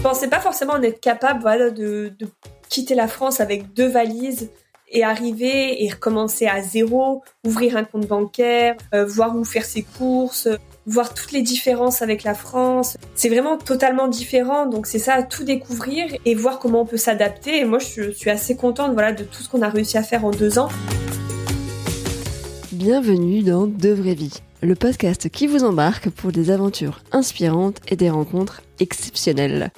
pensais pas forcément en être capable, voilà, de quitter la France avec 2 valises et arriver et recommencer à zéro, ouvrir un compte bancaire, voir où faire ses courses, voir toutes les différences avec la France. C'est vraiment totalement différent, donc c'est ça, tout découvrir et voir comment on peut s'adapter. Et moi, je suis assez contente, voilà, de tout ce qu'on a réussi à faire en 2 ans. Bienvenue dans De Vraies Vies, le podcast qui vous embarque pour des aventures inspirantes et des rencontres exceptionnelles.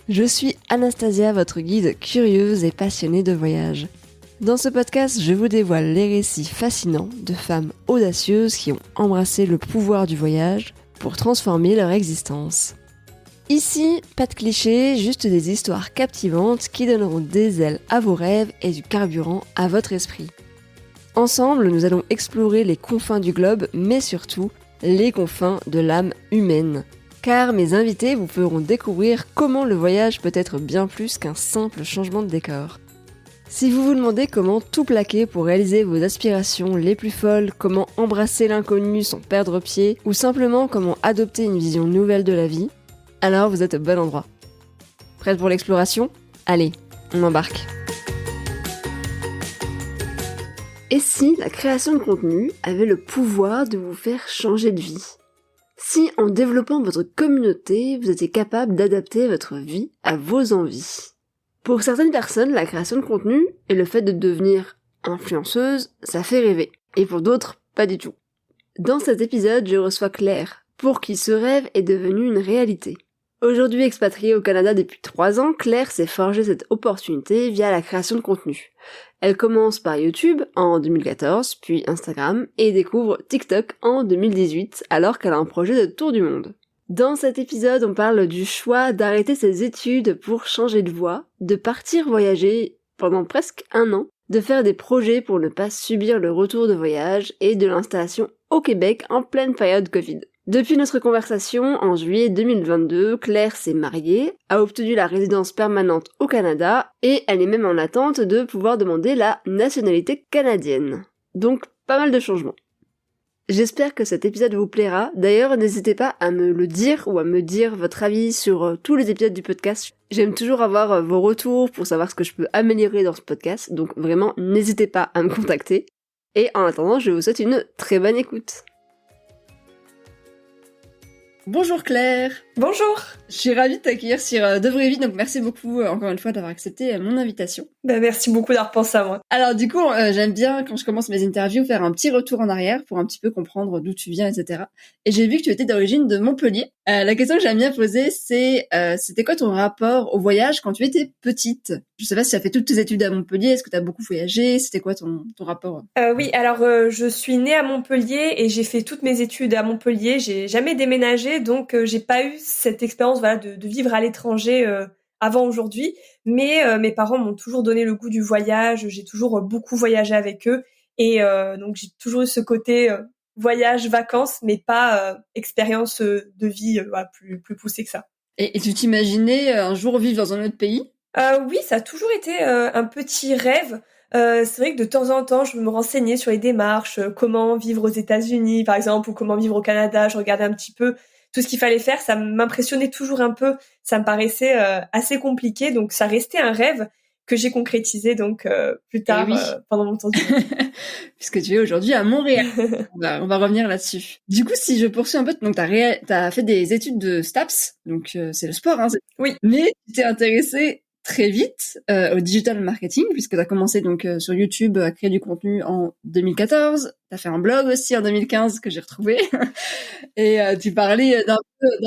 Je suis Anastasia, votre guide curieuse et passionnée de voyage. Dans ce podcast, je vous dévoile les récits fascinants de femmes audacieuses qui ont embrassé le pouvoir du voyage pour transformer leur existence. Ici, pas de clichés, juste des histoires captivantes qui donneront des ailes à vos rêves et du carburant à votre esprit. Ensemble, nous allons explorer les confins du globe, mais surtout les confins de l'âme humaine. Car mes invités vous feront découvrir comment le voyage peut être bien plus qu'un simple changement de décor. Si vous vous demandez comment tout plaquer pour réaliser vos aspirations les plus folles, comment embrasser l'inconnu sans perdre pied, ou simplement comment adopter une vision nouvelle de la vie, alors vous êtes au bon endroit. Prête pour l'exploration ? Allez, on embarque. Et si la création de contenu avait le pouvoir de vous faire changer de vie ? Si en développant votre communauté, vous étiez capable d'adapter votre vie à vos envies ? Pour certaines personnes, la création de contenu et le fait de devenir influenceuse, ça fait rêver. Et pour d'autres, pas du tout. Dans cet épisode, je reçois Claire, pour qui ce rêve est devenu une réalité. Aujourd'hui expatriée au Canada depuis 3 ans, Claire s'est forgée cette opportunité via la création de contenu. Elle commence par YouTube en 2014, puis Instagram, et découvre TikTok en 2018, alors qu'elle a un projet de tour du monde. Dans cet épisode, on parle du choix d'arrêter ses études pour changer de voie, de partir voyager pendant presque 1 an, de faire des projets pour ne pas subir le retour de voyage et de l'installation au Québec en pleine période Covid. Depuis notre conversation, en juillet 2022, Claire s'est mariée, a obtenu la résidence permanente au Canada et elle est même en attente de pouvoir demander la nationalité canadienne. Donc, pas mal de changements. J'espère que cet épisode vous plaira. D'ailleurs, n'hésitez pas à me le dire ou à me dire votre avis sur tous les épisodes du podcast. J'aime toujours avoir vos retours pour savoir ce que je peux améliorer dans ce podcast. Donc vraiment, n'hésitez pas à me contacter. Et en attendant, je vous souhaite une très bonne écoute. Bonjour Claire. Bonjour. Je suis ravie de t'accueillir sur De Vraies Vies, donc merci beaucoup encore une fois d'avoir accepté mon invitation. Merci beaucoup d'avoir pensé à moi. Alors du coup, j'aime bien quand je commence mes interviews faire un petit retour en arrière pour un petit peu comprendre d'où tu viens, etc. Et j'ai vu que tu étais d'origine de Montpellier. La question que j'aime bien poser, c'est c'était quoi ton rapport au voyage quand tu étais petite ? Je sais pas si tu as fait toutes tes études à Montpellier, est-ce que tu as beaucoup voyagé ? C'était quoi ton rapport ? Oui, alors je suis née à Montpellier et j'ai fait toutes mes études à Montpellier. J'ai jamais déménagé, donc j'ai pas eu cette expérience, voilà, de vivre à l'étranger avant aujourd'hui. Mais mes parents m'ont toujours donné le goût du voyage. J'ai toujours beaucoup voyagé avec eux et donc j'ai toujours eu ce côté voyage, vacances, mais pas expérience de vie voilà, plus poussée que ça. Et tu t'imaginais un jour vivre dans un autre pays ? Oui, ça a toujours été un petit rêve. C'est vrai que de temps en temps, je me renseignais sur les démarches, comment vivre aux États-Unis, par exemple, ou comment vivre au Canada. Je regardais un petit peu tout ce qu'il fallait faire. Ça m'impressionnait toujours un peu. Ça me paraissait assez compliqué, donc ça restait un rêve que j'ai concrétisé donc plus tard pendant mon tour du monde. Puisque tu es aujourd'hui à Montréal. On va revenir là-dessus. Du coup, si je poursuis un peu, donc t'as fait des études de STAPS, donc c'est le sport, hein. Oui. Mais tu t'es intéressée très vite au digital marketing, puisque t'as commencé donc sur YouTube à créer du contenu en 2014. T'as fait un blog aussi en 2015 que j'ai retrouvé. Et tu parlais d'un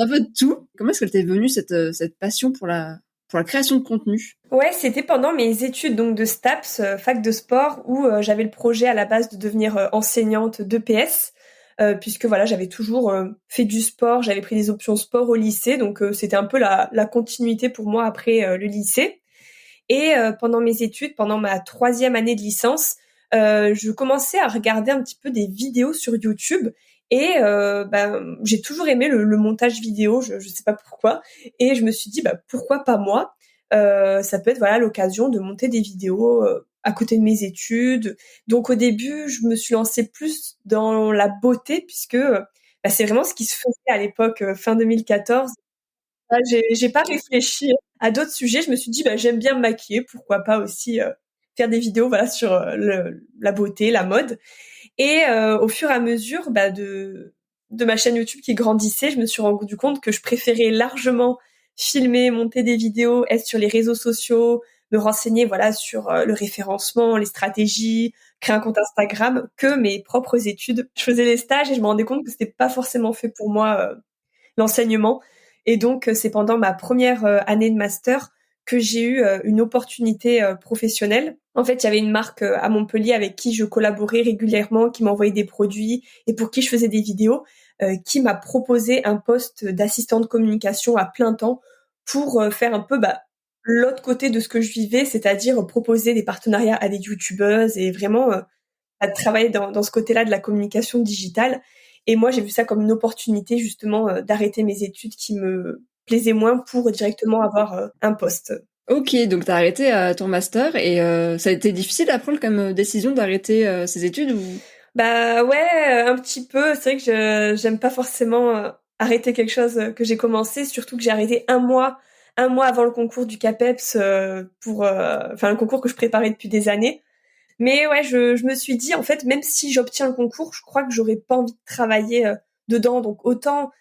peu de tout. Comment est-ce que t'es venue cette passion pour la création de contenu ? Ouais, c'était pendant mes études donc de STAPS, fac de sport, où j'avais le projet à la base de devenir enseignante d'EPS, puisque voilà, j'avais toujours fait du sport, j'avais pris des options sport au lycée, donc c'était un peu la continuité pour moi après le lycée. Et pendant mes études, pendant ma 3e année de licence, je commençais à regarder un petit peu des vidéos sur YouTube. Et j'ai toujours aimé le montage vidéo, je sais pas pourquoi, et je me suis dit pourquoi pas moi. Ça peut être voilà l'occasion de monter des vidéos à côté de mes études. Donc au début, je me suis lancée plus dans la beauté puisque c'est vraiment ce qui se faisait à l'époque fin 2014. J'ai pas réfléchi à d'autres sujets. Je me suis dit, bah, j'aime bien me maquiller, pourquoi pas aussi faire des vidéos, voilà, sur la beauté, la mode. Et au fur et à mesure, bah, de ma chaîne YouTube qui grandissait, je me suis rendu compte que je préférais largement filmer, monter des vidéos, être sur les réseaux sociaux, me renseigner, voilà, sur le référencement, les stratégies, créer un compte Instagram, que mes propres études. Je faisais des stages et je me rendais compte que c'était pas forcément fait pour moi, l'enseignement. Et donc, c'est pendant ma première année de master que j'ai eu une opportunité professionnelle. En fait, il y avait une marque à Montpellier avec qui je collaborais régulièrement, qui m'envoyait des produits et pour qui je faisais des vidéos, qui m'a proposé un poste d'assistant de communication à plein temps pour faire un peu l'autre côté de ce que je vivais, c'est-à-dire proposer des partenariats à des youtubeuses et vraiment à travailler dans ce côté-là de la communication digitale. Et moi, j'ai vu ça comme une opportunité justement d'arrêter mes études qui me plaisaient moins pour directement avoir un poste. Ok, donc t'as arrêté ton master et ça a été difficile à prendre comme décision d'arrêter ces études ou... Bah ouais, un petit peu. C'est vrai que j'aime pas forcément arrêter quelque chose que j'ai commencé, surtout que j'ai arrêté un mois avant le concours du CAPEPS pour, enfin un concours que je préparais depuis des années. Mais ouais, je me suis dit, en fait, même si j'obtiens le concours, je crois que j'aurais pas envie de travailler dedans. Donc autant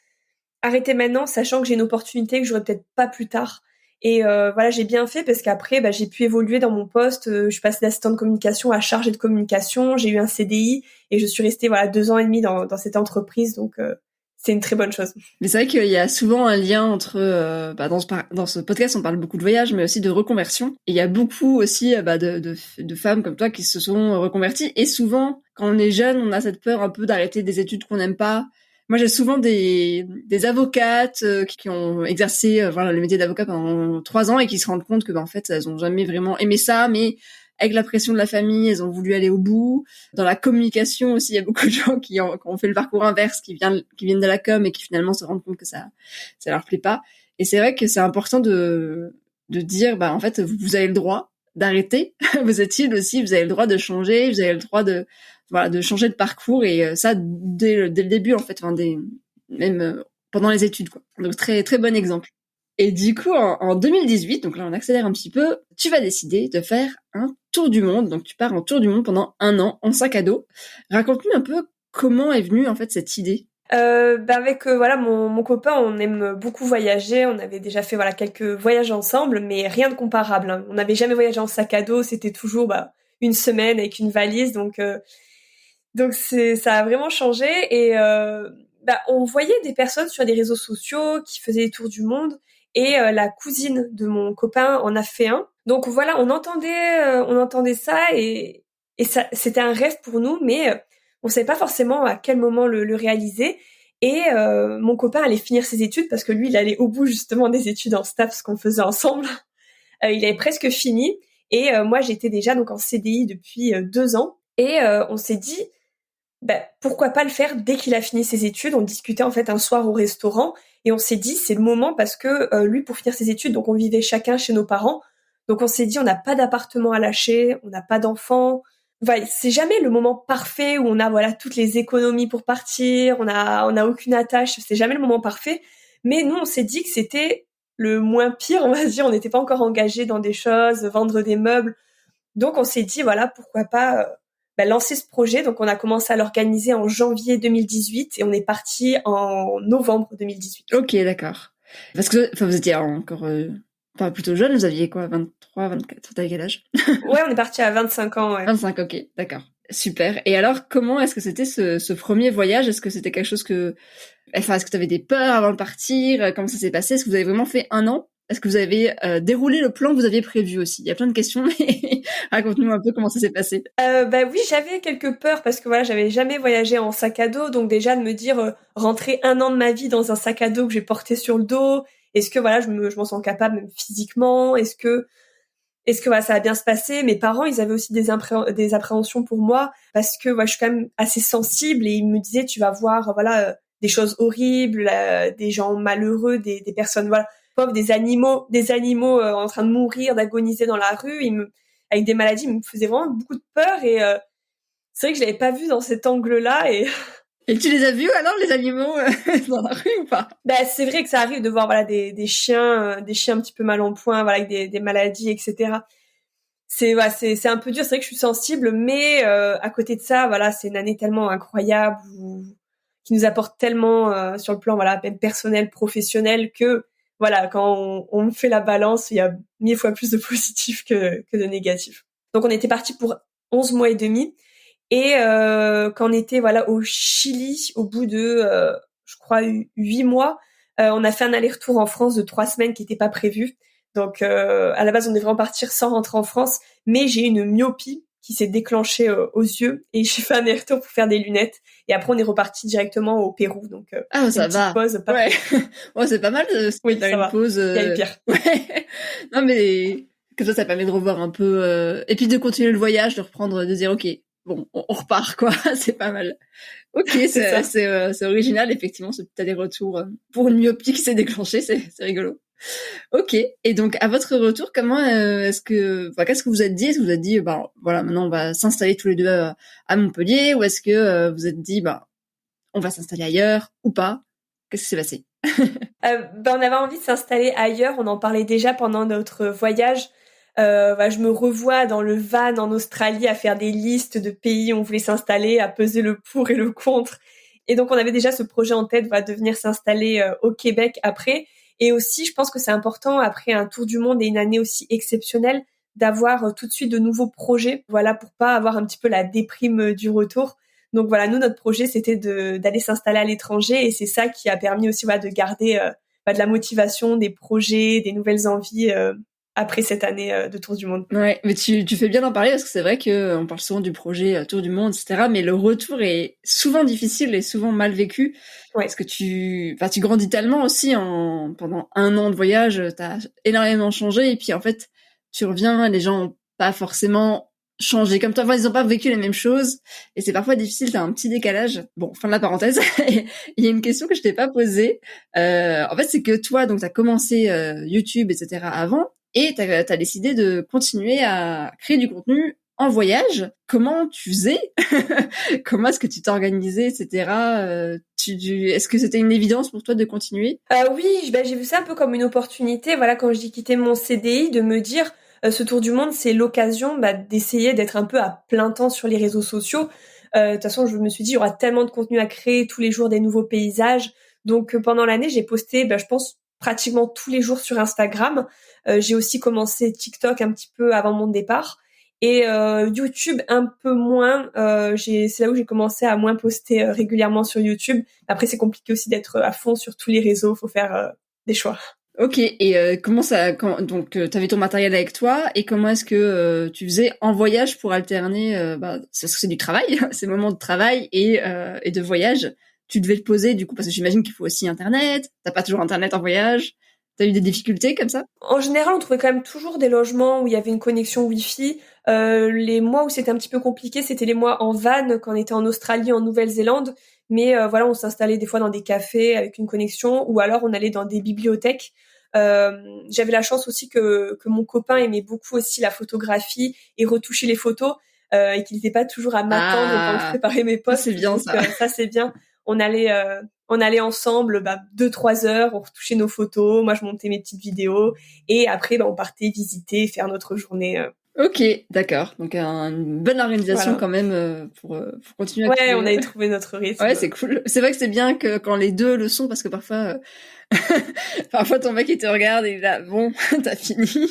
arrêter maintenant, sachant que j'ai une opportunité que j'aurais peut-être pas plus tard. Et voilà, j'ai bien fait parce qu'après, j'ai pu évoluer dans mon poste. Je suis passée d'assistant de communication à chargée de communication. J'ai eu un CDI et je suis restée 2 ans et demi dans cette entreprise. Donc c'est une très bonne chose. Mais c'est vrai qu'il y a souvent un lien entre dans ce podcast on parle beaucoup de voyage mais aussi de reconversion et il y a beaucoup aussi de femmes comme toi qui se sont reconverties et souvent quand on est jeune on a cette peur un peu d'arrêter des études qu'on n'aime pas. Moi j'ai souvent des avocates qui ont exercé le métier d'avocat pendant 3 ans et qui se rendent compte que en fait elles ont jamais vraiment aimé ça mais avec la pression de la famille, elles ont voulu aller au bout. Dans la communication aussi, il y a beaucoup de gens qui ont fait le parcours inverse, qui viennent de la com et qui finalement se rendent compte que ça leur plaît pas. Et c'est vrai que c'est important de dire, en fait, vous avez le droit d'arrêter vos études aussi, vous avez le droit de changer, vous avez le droit de changer de parcours et ça dès le début en fait, même pendant les études quoi. Donc très très bon exemple. Et du coup, en 2018, donc là on accélère un petit peu, tu vas décider de faire un tour du monde. Donc tu pars en tour du monde pendant 1 an en sac à dos. Raconte-nous un peu comment est venue en fait cette idée. Avec mon copain, on aime beaucoup voyager. On avait déjà fait quelques voyages ensemble, mais rien de comparable. Hein. On n'avait jamais voyagé en sac à dos. C'était toujours une semaine avec une valise. Donc ça a vraiment changé. Et on voyait des personnes sur des réseaux sociaux qui faisaient des tours du monde. Et la cousine de mon copain en a fait un. Donc voilà, on entendait ça et ça, c'était un rêve pour nous, mais on savait pas forcément à quel moment le réaliser. Et mon copain allait finir ses études parce que lui, il allait au bout justement des études en STAPS qu'on faisait ensemble. Il avait presque fini. Et moi, j'étais déjà donc en CDI depuis 2 ans. Et on s'est dit, pourquoi pas le faire dès qu'il a fini ses études. On discutait en fait un soir au restaurant et on s'est dit c'est le moment parce que lui pour finir ses études, donc on vivait chacun chez nos parents. Donc on s'est dit on n'a pas d'appartement à lâcher, on n'a pas d'enfants. C'est jamais le moment parfait où on a toutes les économies pour partir, on a aucune attache, c'est jamais le moment parfait. Mais nous on s'est dit que c'était le moins pire, on va dire, on n'était pas encore engagé dans des choses, vendre des meubles. Donc on s'est dit pourquoi pas lancer ce projet. Donc on a commencé à l'organiser en janvier 2018 et on est parti en novembre 2018. Ok, d'accord. Parce que vous étiez encore plutôt jeune, vous aviez quoi, 23, 24, t'avais quel âge? Ouais, on est parti à 25 ans. Ouais. 25, ok, d'accord. Super. Et alors, comment est-ce que c'était ce premier voyage? Est-ce que c'était quelque chose est-ce que tu avais des peurs avant de partir? Comment ça s'est passé? Est-ce que vous avez vraiment fait 1 an? Est-ce que vous avez déroulé le plan que vous aviez prévu aussi? Il y a plein de questions, mais raconte-nous un peu comment ça s'est passé. Oui, j'avais quelques peurs parce que j'avais jamais voyagé en sac à dos, donc déjà de me dire rentrer 1 an de ma vie dans un sac à dos que j'ai porté sur le dos, est-ce que je m'en sens capable même physiquement? Est-ce que ça va bien se passer? Mes parents, ils avaient aussi des appréhensions pour moi parce que je suis quand même assez sensible et ils me disaient tu vas voir des choses horribles, des gens malheureux, des personnes pauvres, des animaux en train de mourir, d'agoniser dans la rue, avec des maladies, ils me faisaient vraiment beaucoup de peur et c'est vrai que je l'avais pas vu dans cet angle-là et Et tu les as vus alors, les animaux, dans la rue ou pas? Bah, c'est vrai que ça arrive de voir voilà des chiens un petit peu mal en point, voilà avec des maladies, etc. C'est un peu dur. C'est vrai que je suis sensible, mais à côté de ça, voilà, c'est une année tellement incroyable qui nous apporte tellement sur le plan voilà même personnel, professionnel que voilà quand on fait la balance, il y a 1000 fois plus de positifs que de négatifs. Donc on était parti pour 11 mois et demi. Et quand on était voilà au Chili, au bout de, je crois, 8 mois, on a fait un aller-retour en France de 3 semaines qui n'était pas prévu. Donc à la base, on devait repartir sans rentrer en France, mais j'ai eu une myopie qui s'est déclenchée aux yeux et j'ai fait un aller-retour pour faire des lunettes. Et après, on est reparti directement au Pérou. Donc Ah, c'est une ça petite va. pause. Pas Ouais. Ouais, c'est pas mal de oui, faire ça une va. pause. Il y a eu pire. Ouais. Non, mais comme ça permet de revoir un peu, et puis de continuer le voyage, de reprendre, de dire ok, bon, on repart quoi. C'est pas mal. Ok, c'est original effectivement ce petit aller-retour pour une myopie qui s'est déclenchée, c'est rigolo. Ok. Et donc à votre retour, comment qu'est-ce que vous êtes dit? Est-ce que vous êtes dit bah voilà, maintenant on va s'installer tous les deux à Montpellier, ou est-ce que vous êtes dit bah on va s'installer ailleurs ou pas? Qu'est-ce qui s'est passé? On avait envie de s'installer ailleurs. On en parlait déjà pendant notre voyage. Je me revois dans le van en Australie à faire des listes de pays où on voulait s'installer, à peser le pour et le contre. Et donc on avait déjà ce projet en tête, de venir s'installer au Québec après. Et aussi, je pense que c'est important après un tour du monde et une année aussi exceptionnelle d'avoir tout de suite de nouveaux projets, voilà, pour pas avoir un petit peu la déprime du retour. Donc voilà, nous notre projet c'était d'aller s'installer à l'étranger et c'est ça qui a permis aussi de garder de la motivation, des projets, des nouvelles envies après cette année de tour du monde. Ouais, mais tu fais bien d'en parler parce que c'est vrai que on parle souvent du projet Tour du monde, etc. Mais le retour est souvent difficile et souvent mal vécu Ouais. parce que tu grandis tellement aussi pendant 1 an de voyage, t'as énormément changé et puis en fait tu reviens, les gens ont pas forcément changé comme toi, enfin ils ont pas vécu les mêmes choses et c'est parfois difficile, t'as un petit décalage. Bon, fin de la parenthèse. Il y a une question que je t'ai pas posée. En fait, c'est que toi, donc t'as commencé YouTube, etc. avant. Et t'as décidé de continuer à créer du contenu en voyage. Comment tu faisais? Comment est-ce que tu t'organisais, etc. Est-ce que c'était une évidence pour toi de continuer? Oui, j'ai vu ça un peu comme une opportunité. Voilà, quand j'ai quitté mon CDI, de me dire ce tour du monde, c'est l'occasion d'essayer d'être un peu à plein temps sur les réseaux sociaux. De toute façon, je me suis dit, il y aura tellement de contenu à créer, tous les jours des nouveaux paysages. Donc pendant l'année, j'ai posté, je pense, pratiquement tous les jours sur Instagram. J'ai aussi commencé TikTok un petit peu avant mon départ. Et YouTube un peu moins. C'est là où j'ai commencé à moins poster régulièrement sur YouTube. Après, c'est compliqué aussi d'être à fond sur tous les réseaux. Faut faire des choix. Ok, et donc t'avais ton matériel avec toi, et comment est-ce que tu faisais en voyage pour alterner parce que c'est du travail, c'est moments de travail et de voyage. Tu devais le poser du coup parce que j'imagine qu'il faut aussi internet. T'as pas toujours internet en voyage. T'as eu des difficultés comme ça? En général, on trouvait quand même toujours des logements où il y avait une connexion Wi-Fi. Les mois où c'était un petit peu compliqué, c'était les mois en van quand on était en Australie, en Nouvelle-Zélande. Mais voilà, on s'installait des fois dans des cafés avec une connexion, ou alors on allait dans des bibliothèques. J'avais la chance aussi que mon copain aimait beaucoup aussi la photographie et retoucher les photos, et qu'il n'était pas toujours à m'attendre quand je préparais mes posts. C'est bien. Donc, Ça. Ça c'est bien. On allait ensemble 2-3 heures, on retouchait nos photos, moi je montais mes petites vidéos et après on partait visiter, faire notre journée. Ok, d'accord. Donc une bonne organisation Voilà. quand même pour continuer à Ouais, créer. on avait trouvé notre rythme. Ouais, c'est cool. C'est vrai que c'est bien que quand les deux le sont, parce que parfois ton mec il te regarde et il est là, bon, t'as fini.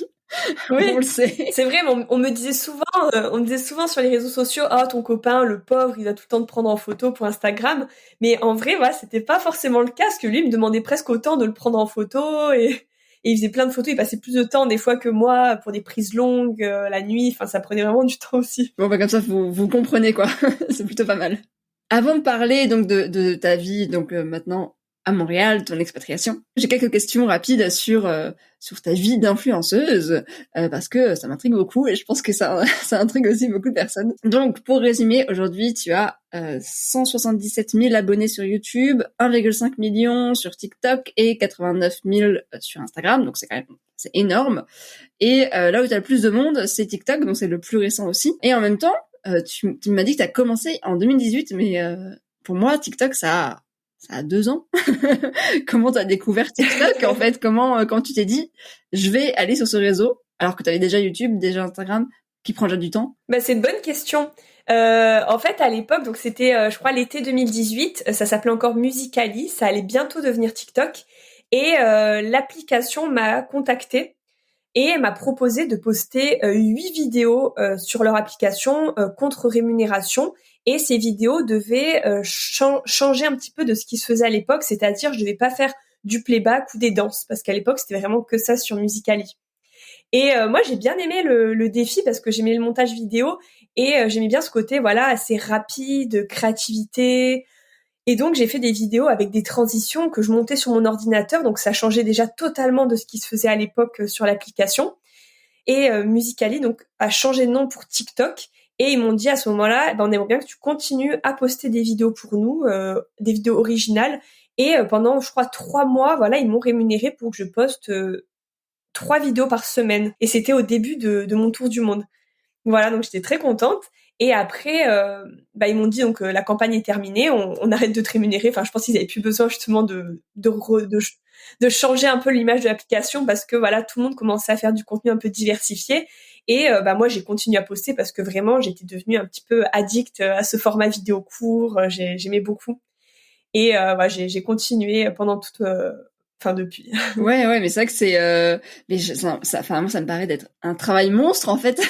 Oui, on le sait. c'est vrai, mais on me disait souvent sur les réseaux sociaux, ah ton copain, le pauvre, il a tout le temps de prendre en photo pour Instagram. Mais en vrai, voilà, c'était pas forcément le cas, parce que lui il me demandait presque autant de le prendre en photo et il faisait plein de photos. Il passait plus de temps des fois que moi pour des prises longues, la nuit. Enfin, ça prenait vraiment du temps aussi. Bon, comme ça, vous comprenez quoi. C'est plutôt pas mal. Avant de parler donc de ta vie, donc maintenant à Montréal, ton expatriation, j'ai quelques questions rapides sur ta vie d'influenceuse parce que ça m'intrigue beaucoup et je pense que ça intrigue aussi beaucoup de personnes. Donc pour résumer, aujourd'hui tu as 177 000 abonnés sur YouTube, 1,5 million sur TikTok et 89 000 sur Instagram, donc c'est énorme. Et là où tu as le plus de monde, c'est TikTok, donc c'est le plus récent aussi. Et en même temps, tu m'as dit que tu as commencé en 2018, mais pour moi, TikTok, ça a 2 ans. Comment t'as découvert TikTok, en fait? Quand tu t'es dit, je vais aller sur ce réseau, alors que t'avais déjà YouTube, déjà Instagram, qui prend déjà du temps? Bah, c'est une bonne question. En fait, à l'époque, donc c'était, je crois, l'été 2018, ça s'appelait encore Musical.ly, ça allait bientôt devenir TikTok, et l'application m'a contactée et m'a proposé de poster 8 vidéos sur leur application contre rémunération. Et ces vidéos devaient changer un petit peu de ce qui se faisait à l'époque, c'est-à-dire je devais pas faire du playback ou des danses, parce qu'à l'époque c'était vraiment que ça sur Musical.ly. Et moi j'ai bien aimé le défi parce que j'aimais le montage vidéo et j'aimais bien ce côté voilà assez rapide, créativité. Et donc j'ai fait des vidéos avec des transitions que je montais sur mon ordinateur, donc ça changeait déjà totalement de ce qui se faisait à l'époque sur l'application. Et Musical.ly donc a changé de nom pour TikTok et ils m'ont dit à ce moment-là, ben, on aimerait bien que tu continues à poster des vidéos pour nous, des vidéos originales. Et pendant je crois 3 mois, voilà, ils m'ont rémunéré pour que je poste 3 vidéos par semaine. Et c'était au début de mon tour du monde. Voilà, donc j'étais très contente. Et après, bah, ils m'ont dit donc la campagne est terminée, on arrête de te rémunérer. Enfin, je pense qu'ils avaient plus besoin justement de changer un peu l'image de l'application parce que voilà, tout le monde commençait à faire du contenu un peu diversifié. Et bah moi, j'ai continué à poster parce que vraiment, j'étais devenue un petit peu addict à ce format vidéo court. J'aimais beaucoup. Et voilà, j'ai continué pendant toute, enfin depuis. Ouais, mais c'est vrai que c'est, mais enfin, moi, ça me paraît d'être un travail monstre, en fait.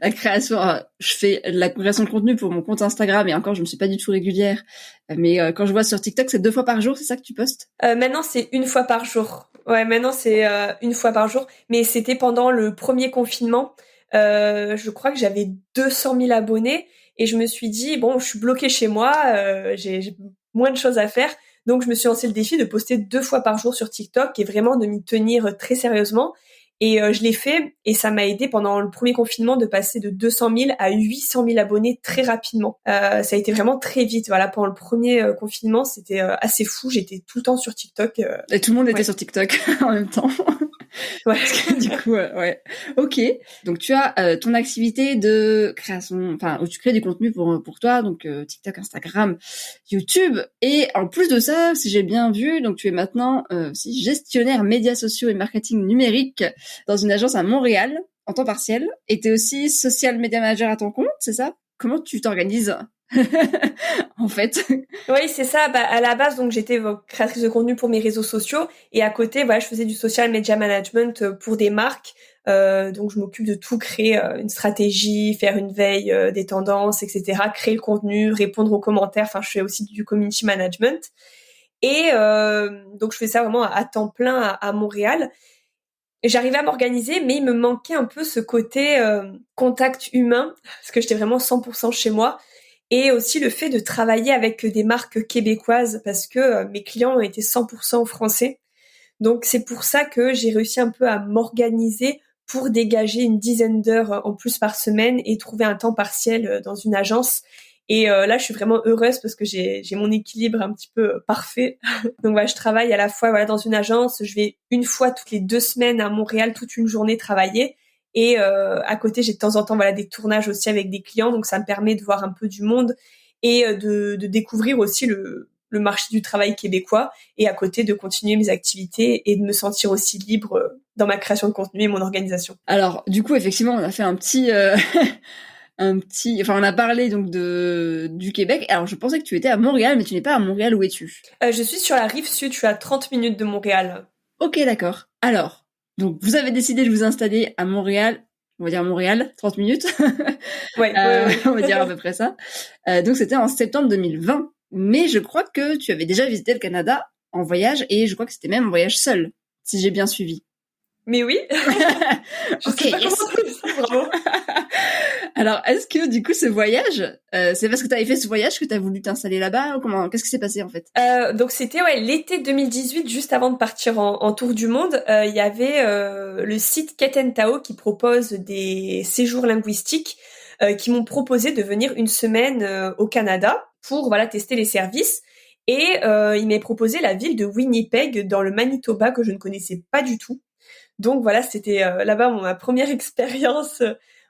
La création, je fais de la création de contenu pour mon compte Instagram et encore, je me suis pas du tout régulière. Mais quand je vois sur TikTok, c'est 2 fois par jour, c'est ça que tu postes? Maintenant, c'est 1 fois par jour. Ouais, maintenant, c'est 1 fois par jour. Mais c'était pendant le premier confinement. Je crois que j'avais 200 000 abonnés et je me suis dit, bon, je suis bloquée chez moi, j'ai moins de choses à faire. Donc, je me suis lancé le défi de poster 2 fois par jour sur TikTok et vraiment de m'y tenir très sérieusement. Et je l'ai fait et ça m'a aidé pendant le premier confinement de passer de 200 000 à 800 000 abonnés très rapidement. Ça a été vraiment très vite. Voilà, pendant le premier confinement, c'était assez fou. J'étais tout le temps sur TikTok. Et tout le monde était Ouais. sur TikTok en même temps. Ouais. Parce que du coup, ouais. Ok. Donc tu as ton activité de création, enfin où tu crées du contenu pour toi, donc TikTok, Instagram, YouTube. Et en plus de ça, si j'ai bien vu, donc tu es maintenant aussi gestionnaire médias sociaux et marketing numérique dans une agence à Montréal en temps partiel. Et t'es aussi social media manager à ton compte, c'est ça? Comment tu t'organises en fait? Oui, c'est ça. Bah, à la base, donc j'étais créatrice de contenu pour mes réseaux sociaux et à côté, voilà, je faisais du social media management pour des marques. Donc je m'occupe de tout créer, une stratégie, faire une veille des tendances, etc. Créer le contenu, répondre aux commentaires. Enfin, je fais aussi du community management. Et donc je fais ça vraiment à temps plein à Montréal. Et j'arrivais à m'organiser, mais il me manquait un peu ce côté contact humain parce que j'étais vraiment 100% chez moi. Et aussi le fait de travailler avec des marques québécoises parce que mes clients étaient 100% français. Donc c'est pour ça que j'ai réussi un peu à m'organiser pour dégager une dizaine d'heures en plus par semaine et trouver un temps partiel dans une agence. Et là, je suis vraiment heureuse parce que j'ai mon équilibre un petit peu parfait. Donc voilà, je travaille à la fois voilà dans une agence, je vais 1 fois toutes les 2 semaines à Montréal toute une journée travailler. Et à côté, j'ai de temps en temps voilà des tournages aussi avec des clients, donc ça me permet de voir un peu du monde et de découvrir aussi le marché du travail québécois et à côté de continuer mes activités et de me sentir aussi libre dans ma création de contenu et mon organisation. Alors, du coup, effectivement, on a fait un petit, enfin, on a parlé donc du Québec. Alors, je pensais que tu étais à Montréal, mais tu n'es pas à Montréal. Où es-tu? Je suis sur la rive sud, je suis à 30 minutes de Montréal. Ok, d'accord. Alors, donc, vous avez décidé de vous installer à Montréal. On va dire Montréal, 30 minutes. Ouais, on va dire à peu près ça. Donc, c'était en septembre 2020. Mais je crois que tu avais déjà visité le Canada en voyage et je crois que c'était même un voyage seul, si j'ai bien suivi. Mais oui. Je Ok, sais pas yes. comment tu le sais, bravo. Alors, est-ce que du coup ce voyage, c'est parce que tu avais fait ce voyage que tu as voulu t'installer là-bas ou comment? Qu'est-ce qui s'est passé en fait? Donc c'était l'été 2018, juste avant de partir en tour du monde. Il y avait le site Ketentao qui propose des séjours linguistiques qui m'ont proposé de venir 1 semaine au Canada pour voilà tester les services. Et il m'est proposé la ville de Winnipeg dans le Manitoba que je ne connaissais pas du tout. Donc voilà, c'était là-bas ma première expérience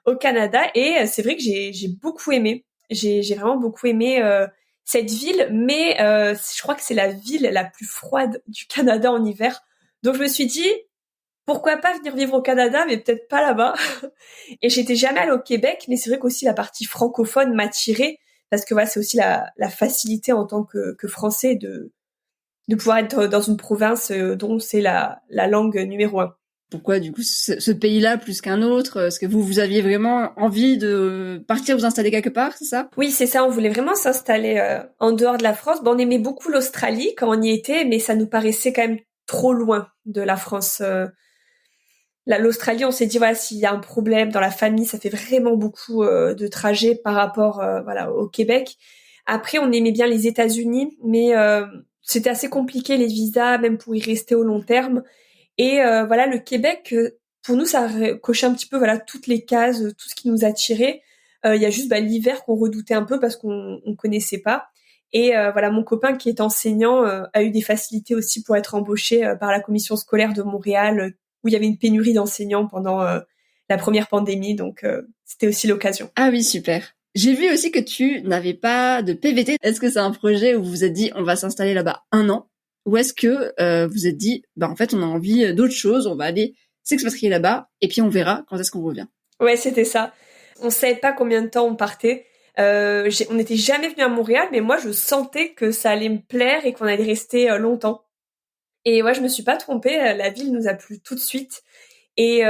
au Canada et c'est vrai que j'ai beaucoup aimé. J'ai vraiment beaucoup aimé. cette ville, mais je crois que c'est la ville la plus froide du Canada en hiver. Donc je me suis dit, pourquoi pas venir vivre au Canada, mais peut-être pas là-bas. Et j'étais jamais allée au Québec, mais c'est vrai qu'aussi la partie francophone m'attirait, parce que voilà, c'est aussi la facilité en tant que Français de pouvoir être dans une province dont c'est la langue numéro 1. Pourquoi du coup ce pays-là plus qu'un autre? Est-ce que vous aviez vraiment envie de partir vous installer quelque part, c'est ça? Oui, c'est ça, on voulait vraiment s'installer en dehors de la France. Bon, on aimait beaucoup l'Australie quand on y était, mais ça nous paraissait quand même trop loin de la France. L'Australie, on s'est dit, voilà, s'il y a un problème dans la famille, ça fait vraiment beaucoup de trajets par rapport voilà, au Québec. Après, on aimait bien les États-Unis, mais c'était assez compliqué les visas, même pour y rester au long terme. Et voilà, le Québec, pour nous, ça cochait un petit peu voilà toutes les cases, tout ce qui nous attirait. Il y a juste l'hiver qu'on redoutait un peu parce qu'on connaissait pas. Et voilà, mon copain qui est enseignant a eu des facilités aussi pour être embauché par la commission scolaire de Montréal, où il y avait une pénurie d'enseignants pendant la première pandémie. Donc, c'était aussi l'occasion. Ah oui, super. J'ai vu aussi que tu n'avais pas de PVT. Est-ce que c'est un projet où vous vous êtes dit on va s'installer là-bas 1 an? Ou est-ce que vous vous êtes dit en fait on a envie d'autre chose, on va aller s'expatrier là-bas et puis on verra quand est-ce qu'on revient? Ouais, c'était ça. On savait pas combien de temps on partait. On n'était jamais venu à Montréal, mais moi je sentais que ça allait me plaire et qu'on allait rester longtemps. Et ouais, je me suis pas trompée, la ville nous a plu tout de suite. Et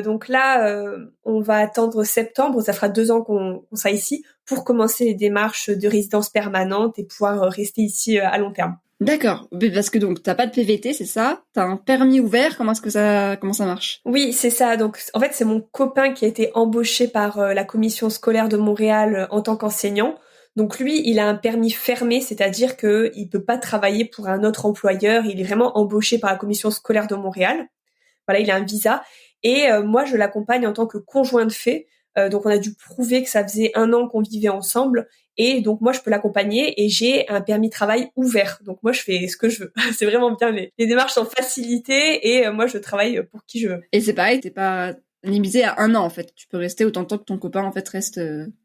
donc là, on va attendre septembre, ça fera 2 ans qu'on sera ici, pour commencer les démarches de résidence permanente et pouvoir rester ici à long terme. D'accord, parce que donc t'as pas de PVT, c'est ça? T'as un permis ouvert, comment ça marche? Oui, c'est ça. Donc en fait, c'est mon copain qui a été embauché par la commission scolaire de Montréal en tant qu'enseignant. Donc lui, il a un permis fermé, c'est-à-dire que il peut pas travailler pour un autre employeur. Il est vraiment embauché par la commission scolaire de Montréal. Voilà, il a un visa. Et moi, je l'accompagne en tant que conjoint de fait. Donc on a dû prouver que ça faisait 1 an qu'on vivait ensemble. Et donc moi, je peux l'accompagner et j'ai un permis de travail ouvert. Donc moi, je fais ce que je veux. C'est vraiment bien. Les démarches sont facilitées et moi, je travaille pour qui je veux. Et c'est pareil, t'es pas limité à 1 an en fait. Tu peux rester autant de temps que ton copain en fait reste.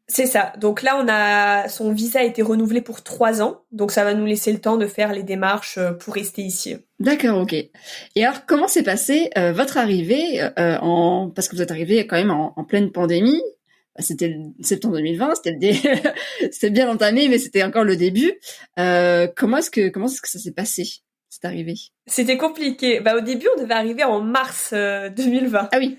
C'est ça. Donc là, son visa a été renouvelé pour 3 ans. Donc ça va nous laisser le temps de faire les démarches pour rester ici. D'accord, ok. Et alors, comment s'est passée votre arrivée parce que vous êtes arrivé quand même en pleine pandémie. C'était le septembre 2020, c'était bien entamé, mais c'était encore le début. Comment est-ce que ça s'est passé, cette arrivée? C'était compliqué. Au début, on devait arriver en mars 2020. Ah oui.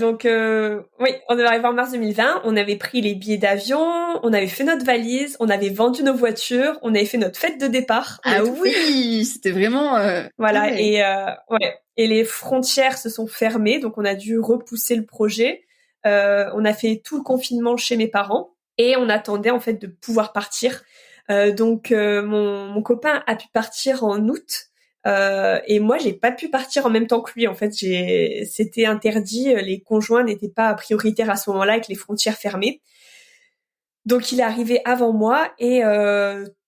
Donc oui, on devait arriver en mars 2020. On avait pris les billets d'avion, on avait fait notre valise, on avait vendu nos voitures, on avait fait notre fête de départ. Ah oui, c'était vraiment. Voilà. Ouais. Et ouais. Et les frontières se sont fermées, donc on a dû repousser le projet. On a fait tout le confinement chez mes parents et on attendait en fait de pouvoir partir. Donc mon copain a pu partir en août. Et moi, j'ai pas pu partir en même temps que lui. En fait, c'était interdit. Les conjoints n'étaient pas prioritaires à ce moment-là avec les frontières fermées. Donc, il est arrivé avant moi et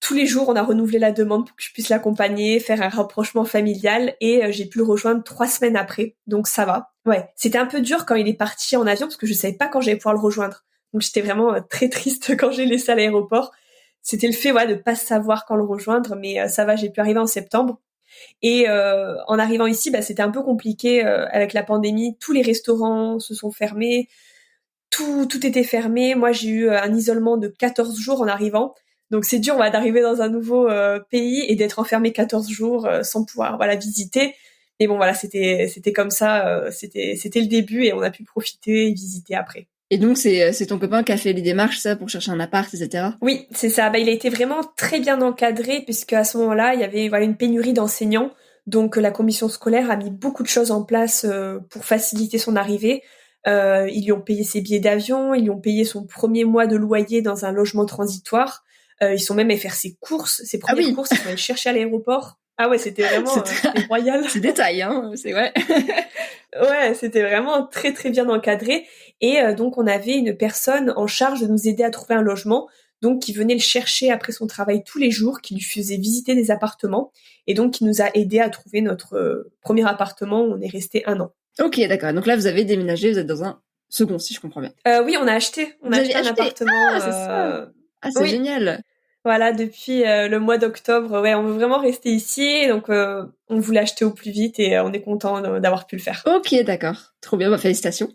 tous les jours, on a renouvelé la demande pour que je puisse l'accompagner, faire un rapprochement familial et j'ai pu le rejoindre 3 semaines après. Donc, ça va. Ouais, c'était un peu dur quand il est parti en avion parce que je savais pas quand j'allais pouvoir le rejoindre. Donc, j'étais vraiment très triste quand j'ai laissé à l'aéroport. C'était le fait de pas savoir quand le rejoindre, mais ça va, j'ai pu arriver en septembre. Et en arrivant ici, c'était un peu compliqué avec la pandémie. Tous les restaurants se sont fermés, tout était fermé. Moi, j'ai eu un isolement de 14 jours en arrivant. Donc c'est dur d'arriver dans un nouveau pays et d'être enfermé 14 jours sans pouvoir visiter. Mais bon, voilà, c'était comme ça. C'était le début et on a pu profiter et visiter après. Et donc c'est ton copain qui a fait les démarches ça pour chercher un appart, etc. Oui, c'est ça. Il a été vraiment très bien encadré puisque à ce moment-là, il y avait une pénurie d'enseignants. Donc la commission scolaire a mis beaucoup de choses en place pour faciliter son arrivée. Ils lui ont payé ses billets d'avion, ils lui ont payé son premier mois de loyer dans un logement transitoire. Ils sont même allés faire ses courses, ses premières courses, ils sont allés chercher à l'aéroport. Ah ouais, c'était vraiment c'était royal. C'est détail, hein, c'est ouais. Ouais, c'était vraiment très très bien encadré. Et donc on avait une personne en charge de nous aider à trouver un logement, donc qui venait le chercher après son travail tous les jours, qui lui faisait visiter des appartements, et donc qui nous a aidé à trouver notre premier appartement où on est resté 1 an. Ok, d'accord. Donc là, vous avez déménagé, vous êtes dans un second, si je comprends bien. Oui, on a acheté un appartement. Ah, c'est ça. Ah, c'est génial. Voilà, depuis le mois d'octobre, ouais, on veut vraiment rester ici, donc on voulait acheter au plus vite et on est content d'avoir pu le faire. Ok, d'accord. Trop bien, bah, félicitations.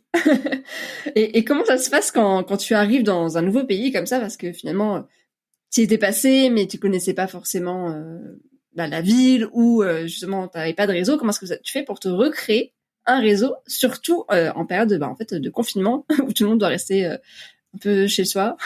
Et comment ça se passe quand tu arrives dans un nouveau pays comme ça, parce que finalement, tu y étais passé, mais tu connaissais pas forcément la ville ou justement, t'avais pas de réseau. Comment est-ce que tu fais pour te recréer un réseau, surtout en période en fait, de confinement, où tout le monde doit rester un peu chez soi.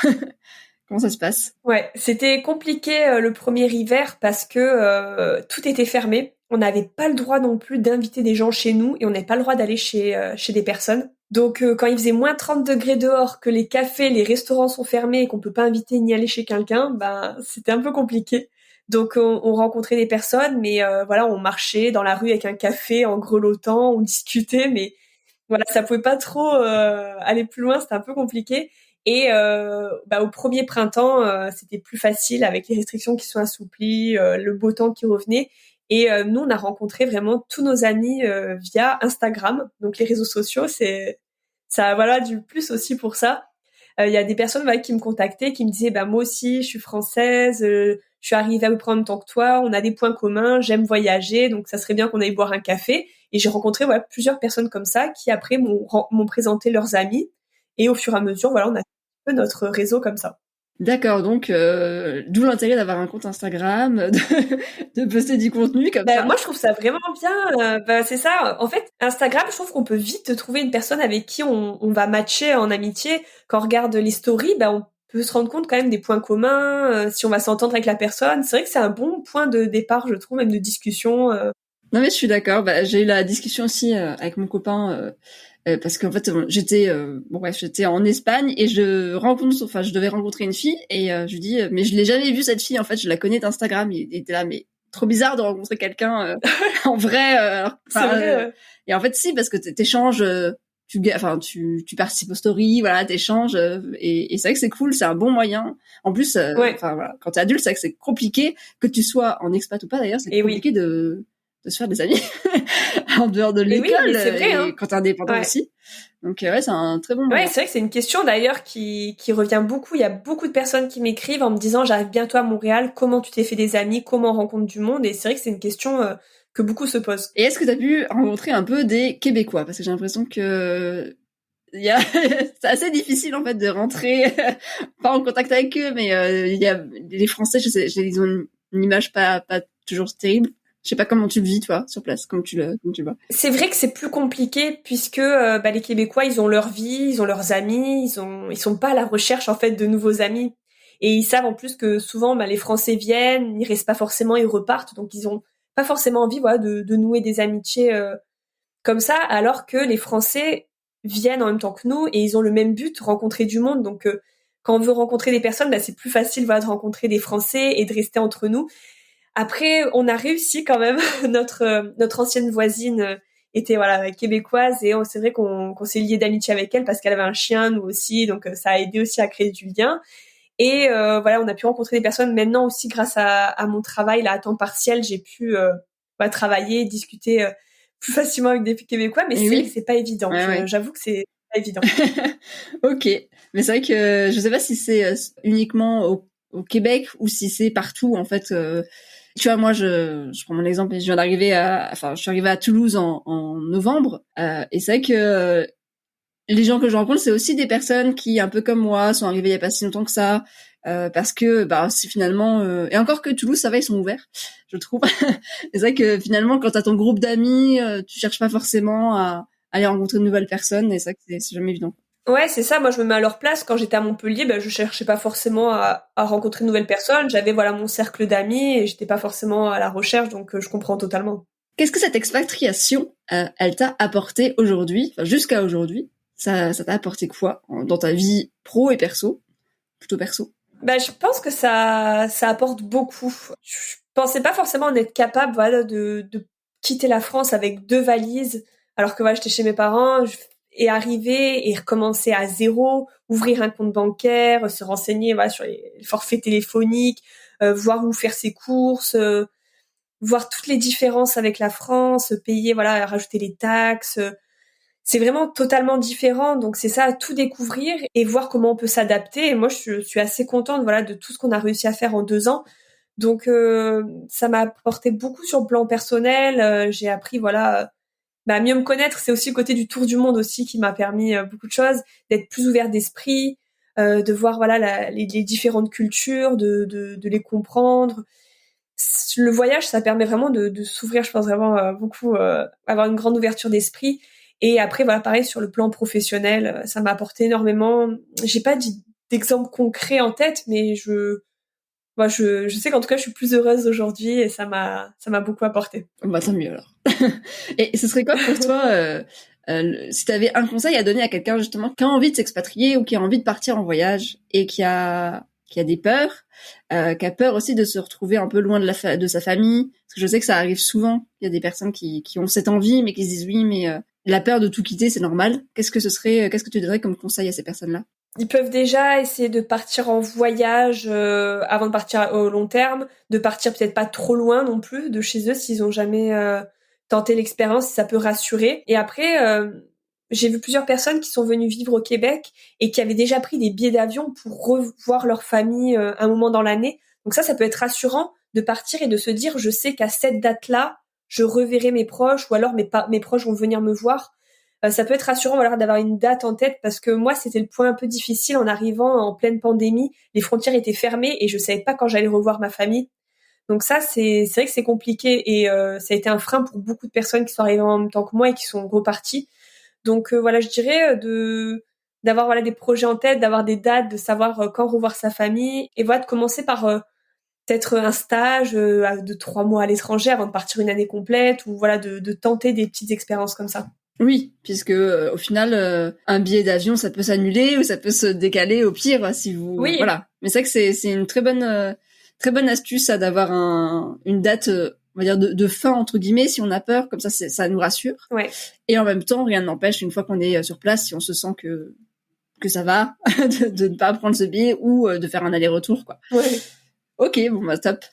Comment ça se passe? Ouais, c'était compliqué le premier hiver parce que tout était fermé. On n'avait pas le droit non plus d'inviter des gens chez nous et on n'avait pas le droit d'aller chez des personnes. Donc quand il faisait moins 30 degrés dehors, que les cafés, les restaurants sont fermés et qu'on peut pas inviter ni aller chez quelqu'un, ben c'était un peu compliqué. Donc on rencontrait des personnes, mais voilà, on marchait dans la rue avec un café en grelottant, on discutait, mais voilà, ça pouvait pas trop aller plus loin, c'était un peu compliqué. Et au premier printemps, c'était plus facile avec les restrictions qui sont assouplies, le beau temps qui revenait. Et nous, on a rencontré vraiment tous nos amis via Instagram. Donc les réseaux sociaux, c'est ça a voilà du plus aussi pour ça. Il y a des personnes voilà, qui me contactaient, qui me disaient bah moi aussi, je suis française, je suis arrivée à peu près en même temps que toi, on a des points communs, j'aime voyager, donc ça serait bien qu'on aille boire un café. Et j'ai rencontré voilà plusieurs personnes comme ça qui après m'ont présenté leurs amis. Et au fur et à mesure, voilà, on a peu notre réseau comme ça. D'accord, donc d'où l'intérêt d'avoir un compte Instagram, de poster du contenu comme ça. Moi, je trouve ça vraiment bien. C'est ça. En fait, Instagram, je trouve qu'on peut vite trouver une personne avec qui on va matcher en amitié. Quand on regarde les stories, on peut se rendre compte quand même des points communs, si on va s'entendre avec la personne. C'est vrai que c'est un bon point de départ, je trouve, même de discussion. Non mais je suis d'accord. Bah, j'ai eu la discussion aussi avec mon copain parce qu'en fait j'étais en Espagne et je devais rencontrer une fille et je lui dis mais je l'ai jamais vue cette fille en fait, je la connais d'Instagram. Il était là mais trop bizarre de rencontrer quelqu'un en vrai. C'est vrai. Et en fait si parce que t'échanges. Tu participes aux stories, voilà, t'échanges et c'est vrai que c'est cool, c'est un bon moyen. En plus, Ouais. voilà, quand t'es adulte, c'est vrai que c'est compliqué, que tu sois en expat ou pas d'ailleurs, c'est Et oui. compliqué de se faire des amis en dehors de Et oui, l'école mais c'est vrai, hein. et quand t'es indépendant Ouais. aussi. Donc ouais, c'est un très bon Ouais, moyen. c'est vrai que c'est une question d'ailleurs qui revient beaucoup. Il y a beaucoup de personnes qui m'écrivent en me disant j'arrive bientôt à Montréal, comment tu t'es fait des amis, comment on rencontre du monde. Et c'est vrai que c'est une question que beaucoup se posent. Et est-ce que t'as pu rencontrer un peu des Québécois? Parce que j'ai l'impression que c'est assez difficile en fait de rentrer pas en contact avec eux, mais il y a les Français, ils ont une image pas toujours terrible. Je sais pas comment tu le vis toi sur place, comment tu le vois. C'est vrai que c'est plus compliqué puisque les Québécois ils ont leur vie, ils ont leurs amis, ils sont pas à la recherche en fait de nouveaux amis et ils savent en plus que souvent les Français viennent, ils restent pas forcément, ils repartent donc ils ont pas forcément envie voilà de nouer des amitiés comme ça alors que les Français viennent en même temps que nous et ils ont le même but, rencontrer du monde donc quand on veut rencontrer des personnes c'est plus facile voilà de rencontrer des Français et de rester entre nous. Après, on a réussi quand même. Notre ancienne voisine était voilà québécoise et c'est vrai qu'on s'est lié d'amitié avec elle parce qu'elle avait un chien, nous aussi, donc ça a aidé aussi à créer du lien. Et voilà, on a pu rencontrer des personnes maintenant aussi grâce à mon travail là à temps partiel, j'ai pu travailler, discuter plus facilement avec des Québécois, mais Et c'est vrai que oui. c'est pas évident. Ouais. J'avoue que c'est pas évident. Ok, mais c'est vrai que je sais pas si c'est uniquement au Québec ou si c'est partout en fait. Tu vois, moi je prends mon exemple, je suis arrivée à Toulouse en novembre et c'est vrai que les gens que je rencontre, c'est aussi des personnes qui, un peu comme moi, sont arrivées il y a pas si longtemps que ça, parce que c'est finalement et encore que Toulouse, ça va, ils sont ouverts, je trouve. C'est vrai que finalement, quand t'as ton groupe d'amis, tu cherches pas forcément à aller rencontrer de nouvelles personnes, et c'est vrai que c'est jamais évident. Ouais, c'est ça. Moi, je me mets à leur place. Quand j'étais à Montpellier, je cherchais pas forcément à rencontrer de nouvelles personnes. J'avais voilà mon cercle d'amis et j'étais pas forcément à la recherche, donc je comprends totalement. Qu'est-ce que cette expatriation, elle t'a apporté aujourd'hui, enfin jusqu'à aujourd'hui? Ça t'a apporté quoi dans ta vie pro et perso, plutôt perso? Je pense que ça apporte beaucoup. Je pensais pas forcément en être capable, voilà, de quitter la France avec 2 valises, alors que voilà, j'étais chez mes parents, et arriver et recommencer à zéro, ouvrir un compte bancaire, se renseigner voilà sur les forfaits téléphoniques, voir où faire ses courses, voir toutes les différences avec la France, payer voilà, rajouter les taxes. c'est vraiment totalement différent. Donc c'est ça, à tout découvrir et voir comment on peut s'adapter. Et moi, je suis assez contente, voilà, de tout ce qu'on a réussi à faire en 2 ans. Donc ça m'a apporté beaucoup sur le plan personnel. J'ai appris, voilà, à mieux me connaître. C'est aussi le côté du tour du monde aussi qui m'a permis beaucoup de choses, d'être plus ouvert d'esprit, de voir, voilà, les différentes cultures, de les comprendre. Le voyage, ça permet vraiment de s'ouvrir, je pense vraiment beaucoup, avoir une grande ouverture d'esprit. Et après, voilà, pareil sur le plan professionnel, ça m'a apporté énormément. J'ai pas d'exemple concret en tête, mais je sais qu'en tout cas, je suis plus heureuse aujourd'hui et ça m'a beaucoup apporté. Bah tant mieux alors. Et ce serait quoi pour toi, si tu avais un conseil à donner à quelqu'un justement qui a envie de s'expatrier ou qui a envie de partir en voyage et qui a des peurs, qui a peur aussi de se retrouver un peu loin de sa famille, parce que je sais que ça arrive souvent. Il y a des personnes qui ont cette envie mais qui se disent oui, mais la peur de tout quitter, c'est normal. Qu'est-ce que tu donnerais comme conseil à ces personnes-là? Ils peuvent déjà essayer de partir en voyage avant de partir au long terme, de partir peut-être pas trop loin non plus de chez eux s'ils ont jamais tenté l'expérience, si ça peut rassurer. Et après, j'ai vu plusieurs personnes qui sont venues vivre au Québec et qui avaient déjà pris des billets d'avion pour revoir leur famille un moment dans l'année. Donc ça peut être rassurant de partir et de se dire, je sais qu'à cette date-là, je reverrai mes proches ou alors mes proches vont venir me voir. Ça peut être rassurant, voilà, d'avoir une date en tête parce que moi, c'était le point un peu difficile en arrivant en pleine pandémie. Les frontières étaient fermées et je savais pas quand j'allais revoir ma famille. Donc ça, c'est vrai que c'est compliqué et ça a été un frein pour beaucoup de personnes qui sont arrivées en même temps que moi et qui sont reparties. Donc voilà, je dirais d'avoir voilà des projets en tête, d'avoir des dates, de savoir quand revoir sa famille et voilà de commencer par peut-être un stage de 3 mois à l'étranger avant de partir une année complète ou voilà de tenter des petites expériences comme ça. Oui, puisque au final, un billet d'avion, ça peut s'annuler ou ça peut se décaler au pire si vous. Oui. Voilà. Mais c'est vrai que c'est une très bonne astuce ça d'avoir une date, on va dire de fin entre guillemets, si on a peur, comme ça nous rassure. Ouais. Et en même temps, rien n'empêche une fois qu'on est sur place, si on se sent que ça va, de ne pas prendre ce billet ou de faire un aller-retour, quoi. Ouais. Ok, bon bah top.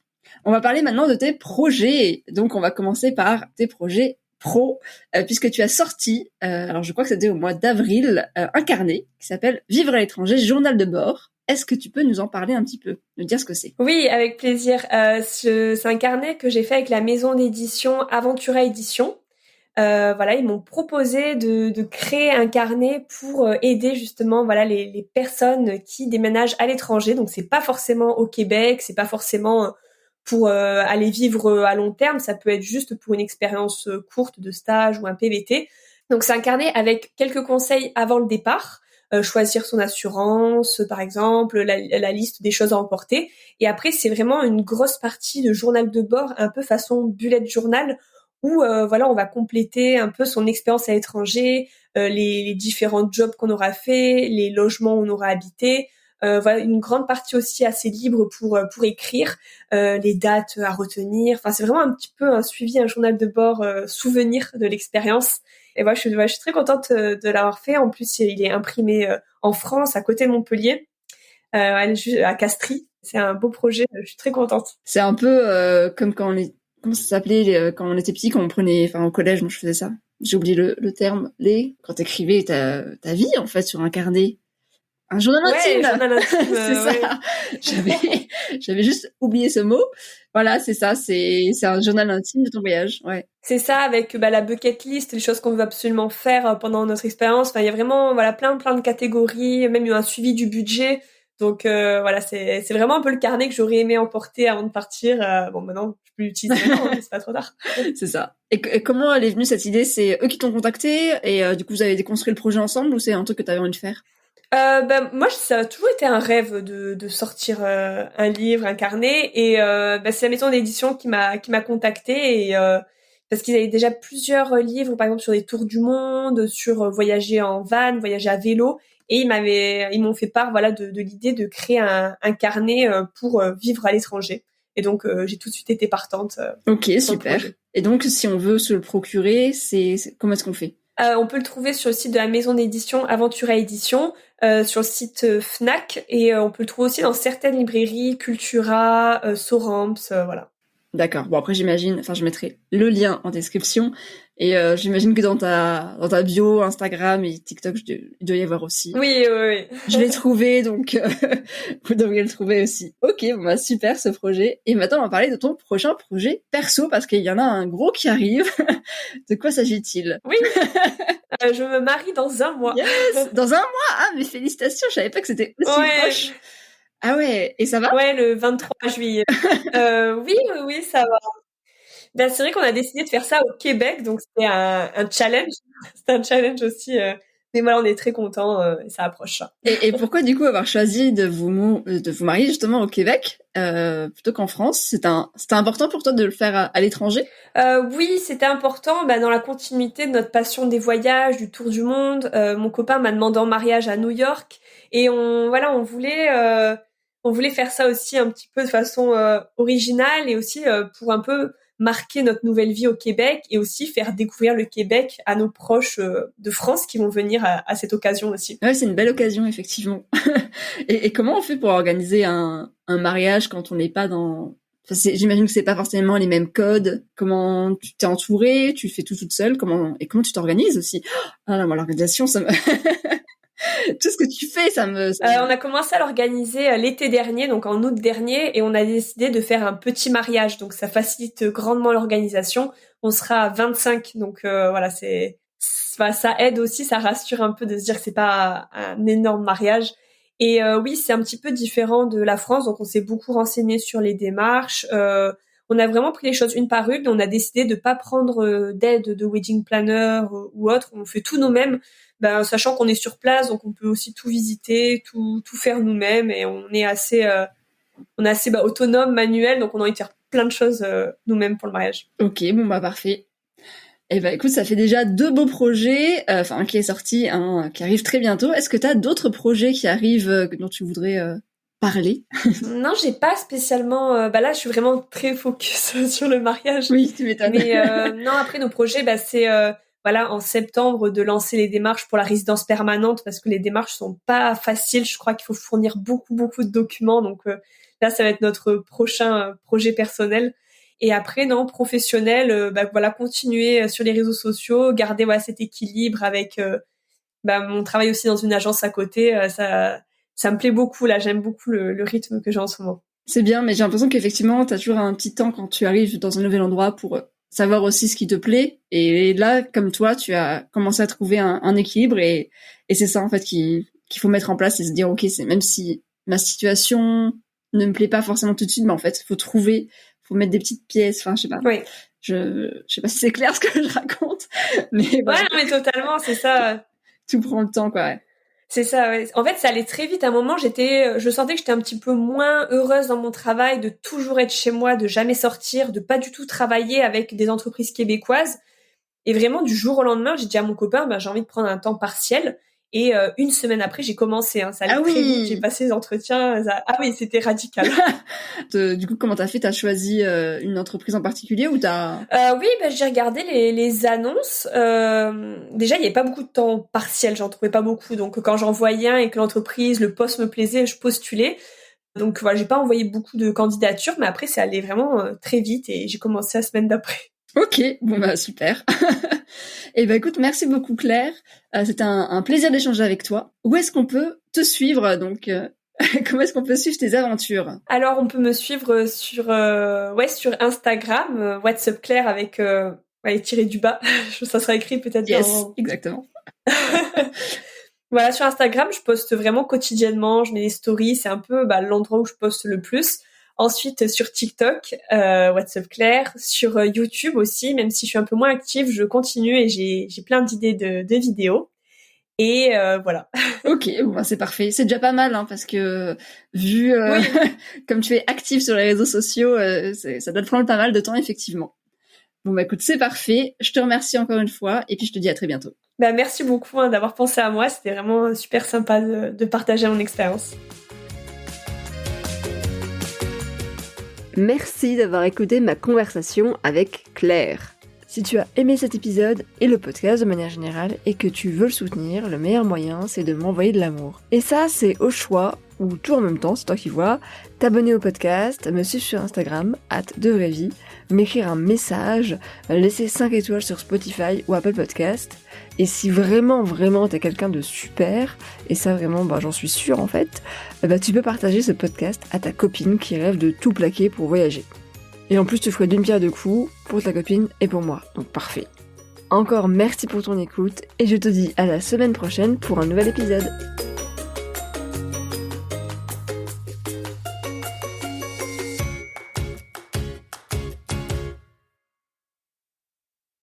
On va parler maintenant de tes projets. Donc on va commencer par tes projets pro, puisque tu as sorti, alors je crois que c'était au mois d'avril, un carnet qui s'appelle Vivre à l'étranger, journal de bord. Est-ce que tu peux nous en parler un petit peu, nous dire ce que c'est? Oui, avec plaisir. C'est un carnet que j'ai fait avec la maison d'édition Aventura Édition. Voilà, ils m'ont proposé de créer un carnet pour aider justement voilà les personnes qui déménagent à l'étranger. Donc c'est pas forcément au Québec, c'est pas forcément pour aller vivre à long terme, ça peut être juste pour une expérience courte de stage ou un PVT. Donc c'est un carnet avec quelques conseils avant le départ, choisir son assurance par exemple, la liste des choses à emporter. Et après c'est vraiment une grosse partie de journal de bord, un peu façon bullet journal, où voilà on va compléter un peu son expérience à l'étranger, les différents jobs qu'on aura fait, les logements où on aura habité. Voilà une grande partie aussi assez libre pour écrire, les dates à retenir. Enfin c'est vraiment un petit peu un suivi, un journal de bord souvenir de l'expérience. Et voilà je suis très contente de l'avoir fait. En plus il est imprimé en France à côté de Montpellier, à Castries. C'est un beau projet, je suis très contente. C'est un peu comme quand comment ça s'appelait quand on était petit, quand on prenait, enfin au collège, moi je faisais ça. J'ai oublié le terme, quand t'écrivais ta vie en fait sur un carnet. Un journal intime. Journal intime, c'est ça. J'avais juste oublié ce mot. Voilà, c'est ça. C'est un journal intime de ton voyage. Ouais. C'est ça, avec la bucket list, les choses qu'on veut absolument faire pendant notre expérience. Enfin, il y a vraiment voilà plein de catégories, même un suivi du budget. Donc voilà, c'est vraiment un peu le carnet que j'aurais aimé emporter avant de partir. Bon, maintenant, je peux l'utiliser maintenant, mais c'est pas trop tard. C'est ça. Et comment elle est venue cette idée? C'est eux qui t'ont contacté et du coup vous avez déconstruit le projet ensemble ou c'est un truc que t'avais envie de faire? Moi, ça a toujours été un rêve de sortir un livre, un carnet, et c'est la maison d'édition qui m'a contactée et parce qu'ils avaient déjà plusieurs livres, par exemple sur les tours du monde, sur voyager en van, voyager à vélo, et ils m'ont fait part voilà de l'idée de créer un carnet pour vivre à l'étranger. Et donc j'ai tout de suite été partante. Ok, super. Et donc si on veut se le procurer, comment est-ce qu'on fait? On peut le trouver sur le site de la maison d'édition Aventura Édition, sur le site Fnac, et on peut le trouver aussi dans certaines librairies, Cultura, Soramps, voilà. D'accord. Bon, après, j'imagine, enfin, je mettrai le lien en description. Et j'imagine que dans ta bio, Instagram et TikTok, il doit y avoir aussi. Oui, oui, oui. Je l'ai trouvé, donc vous devriez le trouver aussi. Ok, bon, bah, super ce projet. Et maintenant, on va parler de ton prochain projet perso, parce qu'il y en a un gros qui arrive. De quoi s'agit-il? Oui, je me marie dans 1 mois. Yes. Dans 1 mois? Ah, mais félicitations, je savais pas que c'était aussi proche. Ah ouais, et ça va? Ouais, le 23 juillet. Oui, ça va. Ben, c'est vrai qu'on a décidé de faire ça au Québec, donc c'était un challenge. C'était un challenge aussi. Mais voilà, on est très contents et ça approche. Et pourquoi du coup avoir choisi de vous marier justement au Québec plutôt qu'en France? C'était important pour toi de le faire à l'étranger? Oui, c'était important. Dans la continuité de notre passion des voyages, du tour du monde. Mon copain m'a demandé en mariage à New York et on voulait faire ça aussi un petit peu de façon originale et aussi pour un peu marquer notre nouvelle vie au Québec et aussi faire découvrir le Québec à nos proches de France qui vont venir à cette occasion aussi. Ouais, c'est une belle occasion, effectivement. Et comment on fait pour organiser un mariage quand on n'est pas dans... Enfin, j'imagine que c'est pas forcément les mêmes codes. Comment tu t'es entourée? Tu fais tout toute seule? Comment tu t'organises aussi? Ah là, moi, l'organisation, ça me... Tout ce que tu fais, ça me... On a commencé à l'organiser l'été dernier, donc en août dernier, et on a décidé de faire un petit mariage. Donc ça facilite grandement l'organisation. On sera à 25, donc voilà, ça aide aussi, ça rassure un peu de se dire que c'est pas un énorme mariage. Et oui, c'est un petit peu différent de la France, donc on s'est beaucoup renseigné sur les démarches. On a vraiment pris les choses une par une. On a décidé de pas prendre d'aide de wedding planner ou autre. On fait tout nous-mêmes. Sachant qu'on est sur place, donc on peut aussi tout visiter, tout faire nous-mêmes, et on est assez autonome, manuel, donc on a envie de faire plein de choses nous-mêmes pour le mariage. Ok, bon bah parfait. Eh ben écoute, ça fait déjà 2 beaux projets, un qui est sorti, un qui arrive très bientôt. Est-ce que t'as d'autres projets qui arrivent dont tu voudrais parler? Non, j'ai pas spécialement. Là, je suis vraiment très focus sur le mariage. Oui, tu m'étonnes. Mais non, après nos projets, c'est en septembre de lancer les démarches pour la résidence permanente parce que les démarches sont pas faciles. Je crois qu'il faut fournir beaucoup de documents. Donc là, ça va être notre prochain projet personnel. Et après, non, professionnel, continuer sur les réseaux sociaux, garder cet équilibre avec mon travail aussi dans une agence à côté. Ça me plaît beaucoup là. J'aime beaucoup le rythme que j'ai en ce moment. C'est bien, mais j'ai l'impression qu'effectivement, t'as toujours un petit temps quand tu arrives dans un nouvel endroit pour savoir aussi ce qui te plaît. Et là, comme toi, tu as commencé à trouver un équilibre et c'est ça en fait qu'il faut mettre en place et se dire ok, c'est même si ma situation ne me plaît pas forcément tout de suite, mais en fait, faut mettre des petites pièces. Enfin, je sais pas. Oui. Je sais pas si c'est clair ce que je raconte, mais voilà. Ouais, non, mais totalement, c'est ça. Tout prend le temps, quoi. Ouais. C'est ça, ouais. En fait, ça allait très vite. À un moment, je sentais que j'étais un petit peu moins heureuse dans mon travail, de toujours être chez moi, de jamais sortir, de pas du tout travailler avec des entreprises québécoises. Et vraiment, du jour au lendemain, j'ai dit à mon copain, j'ai envie de prendre un temps partiel. Et 1 semaine après, j'ai commencé. Ça allait très vite. J'ai passé les entretiens. Ah oui, c'était radical. Du coup, comment t'as fait? T'as choisi une entreprise en particulier ou t'as... Oui, j'ai regardé les annonces. Déjà, il n'y avait pas beaucoup de temps partiel. J'en trouvais pas beaucoup. Donc, quand j'en voyais un et que l'entreprise, le poste me plaisait, je postulais. Donc, voilà, j'ai pas envoyé beaucoup de candidatures. Mais après, c'est allé vraiment très vite et j'ai commencé la semaine d'après. Ok, bon super. Et écoute, merci beaucoup Claire. C'était un plaisir d'échanger avec toi. Où est-ce qu'on peut te suivre donc comment est-ce qu'on peut suivre tes aventures? Alors, on peut me suivre sur Instagram, What's Up Claire avec tiré du bas. Ça sera écrit peut-être. Yes, exactement. Voilà, sur Instagram, je poste vraiment quotidiennement. Je mets des stories. C'est un peu l'endroit où je poste le plus. Ensuite, sur TikTok, What's Up Claire, sur YouTube aussi, même si je suis un peu moins active, je continue et j'ai plein d'idées de vidéos. Et voilà. Ok, bon, c'est parfait. C'est déjà pas mal, parce que vu comme tu es active sur les réseaux sociaux, ça doit te prendre pas mal de temps, effectivement. Bon, écoute, c'est parfait. Je te remercie encore une fois et puis je te dis à très bientôt. Merci beaucoup d'avoir pensé à moi. C'était vraiment super sympa de partager mon expérience. Merci d'avoir écouté ma conversation avec Claire. Si tu as aimé cet épisode et le podcast de manière générale et que tu veux le soutenir, le meilleur moyen c'est de m'envoyer de l'amour. Et ça c'est au choix ou tout en même temps, c'est toi qui vois, t'abonner au podcast, me suivre sur Instagram, @devraivie, m'écrire un message, laisser 5 étoiles sur Spotify ou Apple Podcast. Et si vraiment t'es quelqu'un de super, et ça vraiment j'en suis sûre en fait, tu peux partager ce podcast à ta copine qui rêve de tout plaquer pour voyager. Et en plus tu ferais d'une pierre deux coups pour ta copine et pour moi, donc parfait. Encore merci pour ton écoute et je te dis à la semaine prochaine pour un nouvel épisode.